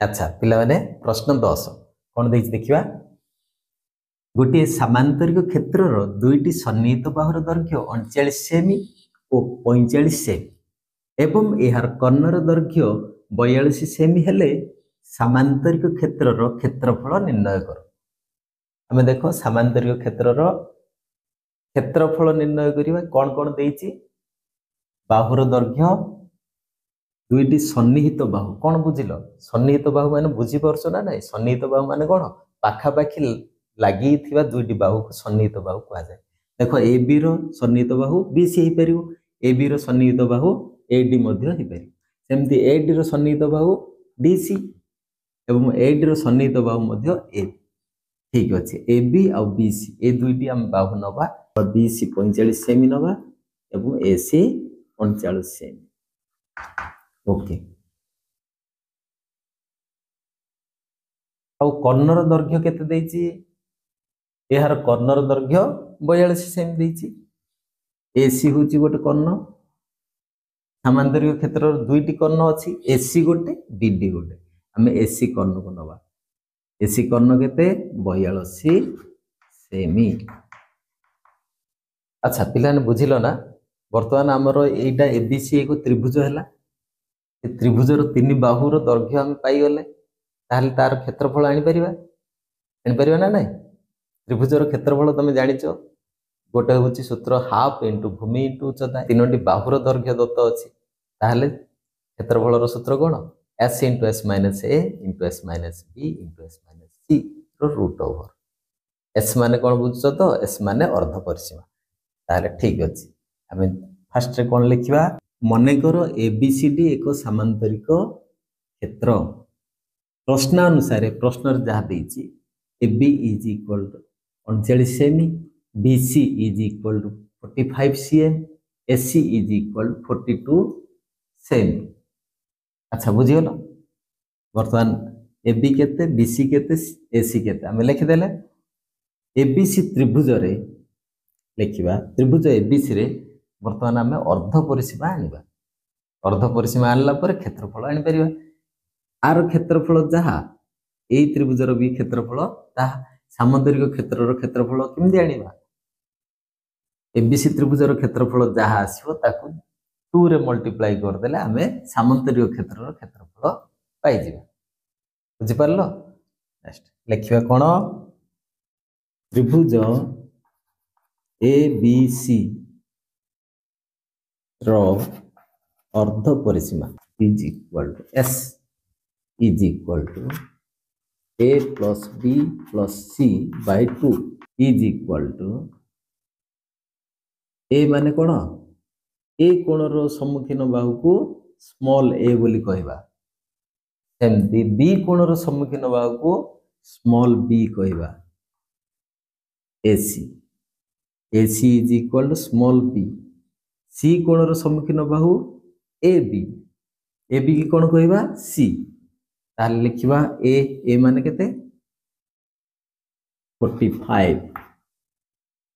अच्छा पिला माने प्रश्न 10 कौन देखि देखिबा गोटे सामांतरिक क्षेत्रर दुईटी सन्निहित बाहुर दैर्घ्य 39 सेमी और 45 सेमी एवं यार कर्णर दैर्घ्य 42 सेमी हेले सामांतरिक क्षेत्रर क्षेत्रफल निर्णय कर। आमे देखो सामांतरिक क्षेत्रर क्षेत्रफल निर्णय करिबा कोन कोन देइछि बाहुर दैर्घ्य दुईटी सन्निहित बाहु कौन बुझिल सन्निहित बाहु माने बुझी परछो ना नहीं सन्निहित बाहु माने कोन पाखा पाखी लागि थिबा दुईटी बाहु को सन्निहित बाहु कहा जाय। देखो ए बी रो सन्निहित बाहु B C hey परिवो A B रो सन्निहित बाहु A D Madhya hey परिवो सेमति A D रो सन्निहित बाहु डी सी एवं ए डी रो सन्निहित बाहु मध्य ए ठीक अछि A B uh B C ए दुईटी हम बाहु नबा बी सी 45 सेमी नबा एवं ए सी 39 सेमी ओके आउ कर्णर दैर्घ्य केते देइछि यार कर्णर दैर्घ्य 42 सेमी देइछि एसी होची गोटे कर्ण सामांतरिक क्षेत्र दुईटी कर्ण अछि एसी गोटे बीडी गोटे हमें एसी कर्ण को नबा एसी कर्ण केते 42 सेमी। अच्छा पिलाने बुझिलो ना वर्तमान हमर एटा एबीसी एक त्रिभुज हैला त्रिभुजर तीन बाहुर दैर्घ्य हम पाई गले ताहले तार क्षेत्रफल आनी परिबा ना नहीं त्रिभुजर क्षेत्रफल तुम जानिचो गोटे होची सूत्र हाफ इंटू भूमि इंटू उच्चता तीनोटी बाहुर दैर्घ्य दत्त अछि ताहले क्षेत्रफलर सूत्र कोन s into s minus a into s minus b into s minus c रो रूट ओवर s माने कोन बुझछो तो s माने अर्ध परिसीमा ताहले ठीक अछि हमें फर्स्ट रे कोन लिखिबा मने करो एबीसीडी एक सामांतरिक क्षेत्र प्रश्नानुसार प्रश्न जहाँ देइछि AB इज इक्वल टू 39 सेमी BC is equal to 45 cm AC is equal to 42 सेमी। अच्छा बुझिगल वर्तमान AB केते BC केते AC केते हमें लिखि देले ABC त्रिभुज रे लिखिबा त्रिभुज ABC रे वर्तमान आम अर्ध परिसीमा आनिबा अर्ध परिसीमा आनला पर क्षेत्रफल आनि परिबा आर क्षेत्रफल जहा ए त्रिभुजर भी क्षेत्रफल ताहा सामांतरिक क्षेत्रर क्षेत्रफल केमि आनिबा एबीसी त्रिभुजर क्षेत्रफल जहा आसीबो ताकू 2 रे मल्टीप्लाई कर देले आमे सामांतरिक क्षेत्रर क्षेत्रफल पाई जिबा बुझि परलो। नेक्स्ट लिखिबा कोन त्रिभुज एबीसी रो अर्ध परिसीमा is equal to s is equal to a plus b plus c by 2 is equal to a माने कोन a कोण रो सम्मुखीन बाहु को स्मॉल a बोली कहबा सेमती b कोण रो सम्मुखीन बाहु को स्मॉल b कहबा ac ac is equal to small b c कोण रो सम्मुखीन बाहु ab ab की कोन कहबा c ताल लिखिबा a माने केते 45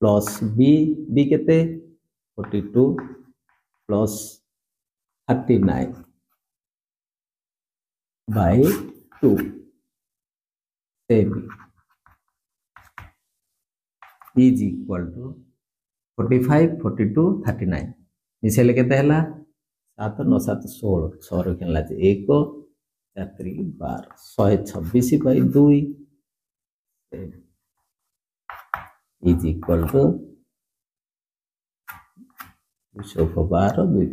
प्लस b केते 42 प्लस 39 बाय 2 सेमी इज इक्वल टू 45 42 39 मिसेले केते हला 7 9 7 16 6 रो केनला 1 4 12 126 बाय 2 इज इक्वल टू 212 2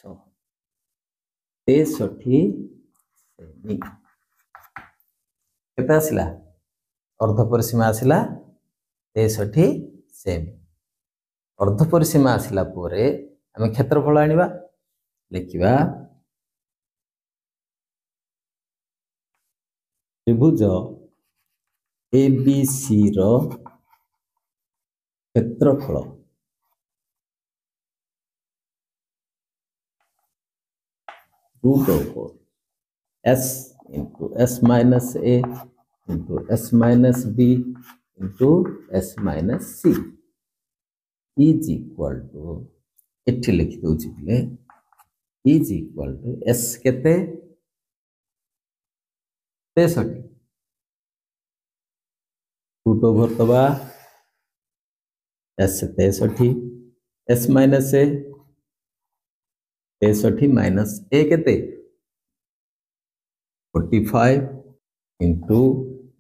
6 63 सेमी केते आसिला अर्ध परिसीमा आसिला 63 सेमी अर्ध परिसीमा आसिला पोरे हमें क्षेत्रफल आनिबा लिखिबा त्रिभुज एबीसी रो क्षेत्रफल root over s into s minus a into s minus b into s minus c is equal to एठी लिखि दोछि पिले is equal to s केते 63 रूट ओवर दबा s 63 s minus a 63 minus a केते 45 into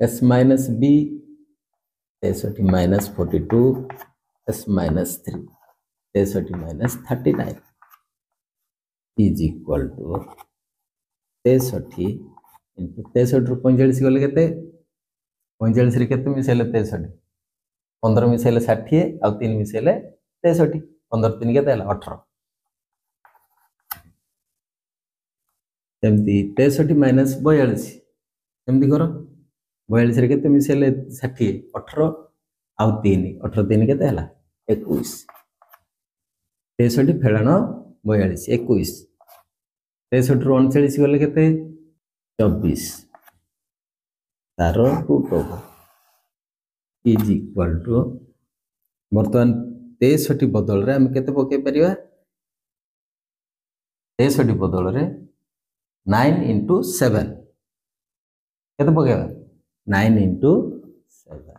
s minus b 63 minus 42 s minus 3 63 minus 39 is equal to 63 into 63 रु 45 गले केते 45 रे केते मिसेले 63 15 मिसेले 60 आ 3 मिसेले 63 15 3 केते हला 18 सेमती 63 माइनस 42 सेमती करो 42 रे केते मिसेले 60 18 आ 3 18 3 केते हला 21 63 फेळाण 42 21 63 रु 39 गले केते 24 तार root over is equal to बर्तमान 63 बदल रे हम केते पके परिबा 63 बदल रे 9 into 7 केते पकेबा 9 into 7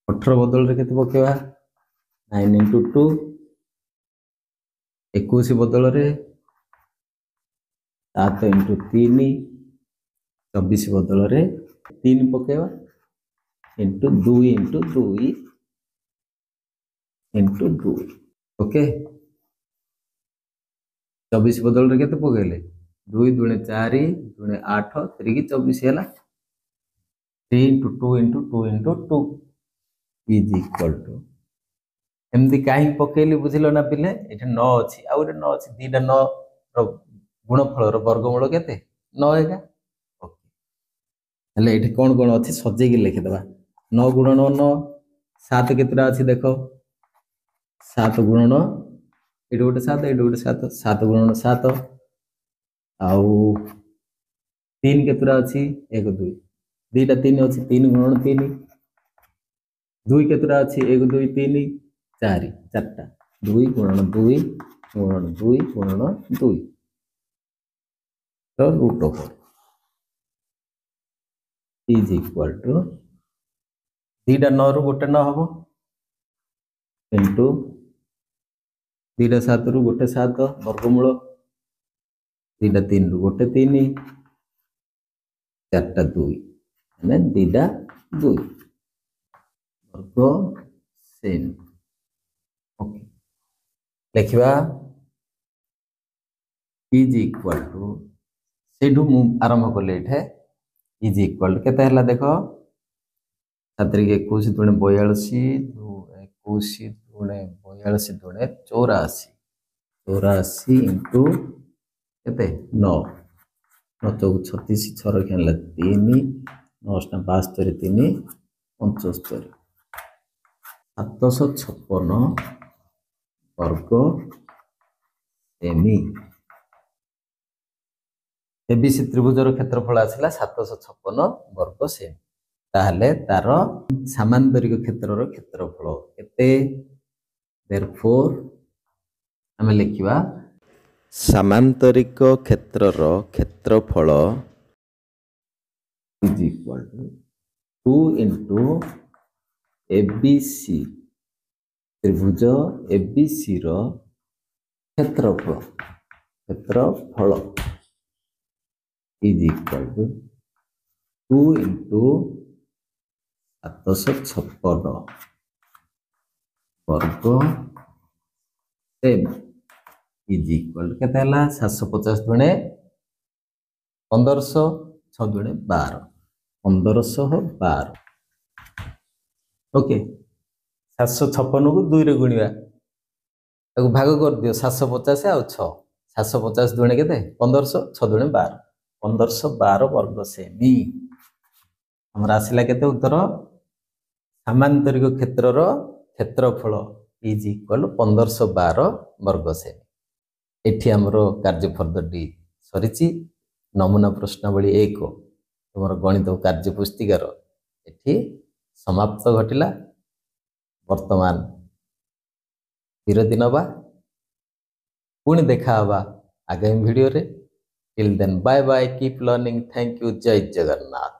18 बदल रे केते पकेबा 9 into 2 21 बदल रे 7 into 3 24 बदल रे 3 पकेबा into 2 into 2 into 2 ओके 24 बदल रे केते पकेले 2 दुणे 4 दुणे 8 3 24 हैला 3 into 2 into 2 into 2 is equal to एमदी काहे पकेली बुझिलो ना पिले एठे 9 अछि आ ओटे 9 अछि दीटा 9 रो गुणफल रो वर्गमूल केते 9 एगा ओके हले एठे कोन कोन अछि सजे के लिखि दबा 9 गुणन 9 7 केतरा अछि देखो 7 गुणन एडो गोटे 7 एडो गोटे 7 7 गुणन 7 आउ 3 केतरा अछि 1 2 दीटा 3 अछि 3 गुणन 3 2 केतरा अछि 1 2 3 4 चारटा 2 गुणन 2 गुणन 2 गुणन 2 तो root over is equal to theta 9 रु गोटे 9 हबो इनटू दीटा 7 रु गोटे 7 वर्गमूल दीटा 3 रु गोटे 3 चारटा 2 माने दीटा 2 वर्ग सेम ओके लिखिबा इज इक्वल टू सेठू मु आरंभ करले एठे इज इक्वल टू केते हला देखो 7 रे 21 दुणे 42 21 दुणे 42 दुणे 84 84 इनटू केते 9 9 चौक 36 6 रे खेला 3 9 टा 72 3 75 756 वर्ग सेमी एबीसी त्रिभुजर क्षेत्रफल आसला 756 वर्ग सेमी ताहले तार सामांतरिक क्षेत्रर क्षेत्रफल केते देयरफॉर हम लिखिबा सामांतरिक क्षेत्रर क्षेत्रफल is equal to 2 into ABC त्रिभुज एबीसी रो क्षेत्रफल इज इक्वल टू 2 into 756 वर्ग सेम इज इक्वल केते हला 750 दुणे 1500 6 दुणे 12 1512 ओके 756 को 2 रे गुणिबा ताको भाग कर दियो 750 आ 6 750 दुणे केते 1500 6 दुणे 12 1512 वर्ग सेमी हमरा आसिला केते उत्तर सामांतरिक क्षेत्रर क्षेत्रफल इज इक्वल 1512 वर्ग सेमी एठी हमरो कार्य फर्दटी सरिची नमूना प्रश्नावली 1 तुमर गणित कार्य पुस्तिकार एठी समाप्त घटिला वर्तमान विरति नबा पुणी देखा हवा आगामी वीडियो रे till then bye bye, keep learning, thank you, jai jagannath।